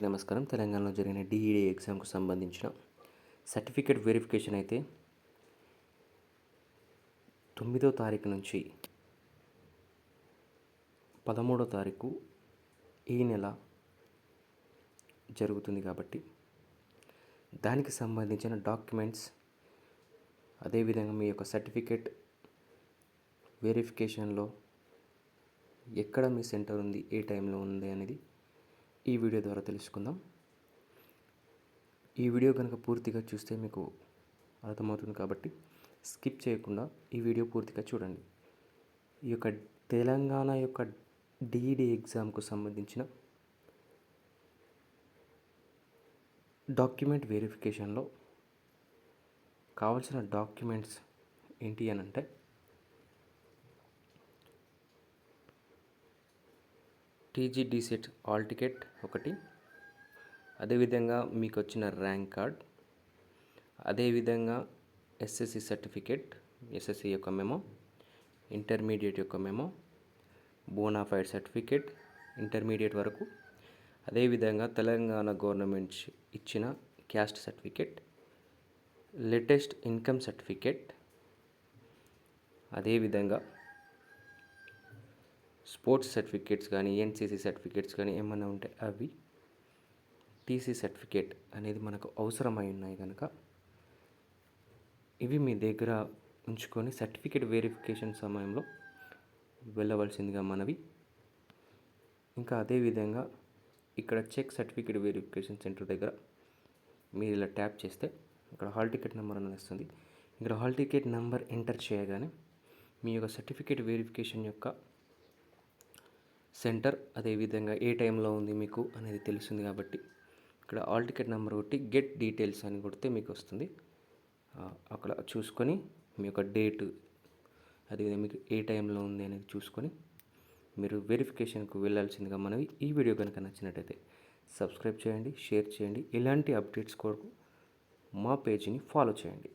నమస్కారం. తెలంగాణలో జరిగిన డిఈడి ఎగ్జామ్‌కు సంబంధించిన సర్టిఫికేట్ వెరిఫికేషన్ అయితే 9వ తారీఖు నుంచి 13వ తారీఖు ఈ నెల జరుగుతుంది కాబట్టి దానికి సంబంధించిన డాక్యుమెంట్స్, అదేవిధంగా మీ యొక్క సర్టిఫికేట్ వెరిఫికేషన్లో ఎక్కడ మీ సెంటర్ ఉంది, ఏ టైంలో ఉంది అనేది ఈ వీడియో ద్వారా తెలుసుకుందాం. ఈ వీడియో కనుక పూర్తిగా చూస్తే మీకు అర్థమవుతుంది కాబట్టి స్కిప్ చేయకుండా ఈ వీడియో పూర్తిగా చూడండి. ఈ యొక్క తెలంగాణ యొక్క డిఈడి ఎగ్జామ్కు సంబంధించిన డాక్యుమెంట్ వెరిఫికేషన్లో కావాల్సిన డాక్యుమెంట్స్ ఏంటి అని అంటే టీజీడీసెట్ హాల్ టికెట్ ఒకటి, అదేవిధంగా మీకు వచ్చిన ర్యాంక్ కార్డ్, అదేవిధంగా ఎస్ఎస్సి సర్టిఫికేట్, ఎస్ఎస్సి యొక్క మెమో, ఇంటర్మీడియట్ యొక్క మెమో, బోనాఫైడ్ సర్టిఫికేట్ ఇంటర్మీడియట్ వరకు, అదేవిధంగా తెలంగాణ గవర్నమెంట్ ఇచ్చిన caste certificate, latest income certificate, అదేవిధంగా స్పోర్ట్స్ సర్టిఫికేట్స్ కానీ, ఎన్సీసీ సర్టిఫికేట్స్ కానీ ఏమైనా ఉంటే అవి, టీసీ సర్టిఫికేట్ అనేది మనకు అవసరమై ఉన్నాయి కనుక ఇవి మీ దగ్గర ఉంచుకొని సర్టిఫికేట్ వెరిఫికేషన్ సమయంలో వెళ్ళవలసిందిగా మనవి. ఇంకా అదేవిధంగా ఇక్కడ చెక్ సర్టిఫికేట్ వెరిఫికేషన్ సెంటర్ దగ్గర మీరు ఇలా ట్యాప్ చేస్తే ఇక్కడ హాల్ టికెట్ నెంబర్ అనేది వస్తుంది. ఇక్కడ హాల్ టికెట్ నెంబర్ ఎంటర్ చేయగానే మీ యొక్క సర్టిఫికేట్ వెరిఫికేషన్ యొక్క సెంటర్, అదేవిధంగా ఏ టైంలో ఉంది మీకు అనేది తెలుస్తుంది కాబట్టి ఇక్కడ హాల్ టికెట్ నెంబర్ కొట్టి గెట్ డీటెయిల్స్ అని కొడితే మీకు వస్తుంది. అక్కడ చూసుకొని మీ యొక్క డేటు, అదేవిధంగా మీకు ఏ టైంలో ఉంది అనేది చూసుకొని మీరు వెరిఫికేషన్కు వెళ్ళాల్సిందిగా మనవి. ఈ వీడియో కనుక నచ్చినట్టయితే సబ్స్క్రైబ్ చేయండి, షేర్ చేయండి. ఇలాంటి అప్డేట్స్ కొరకు మా పేజీని ఫాలో చేయండి.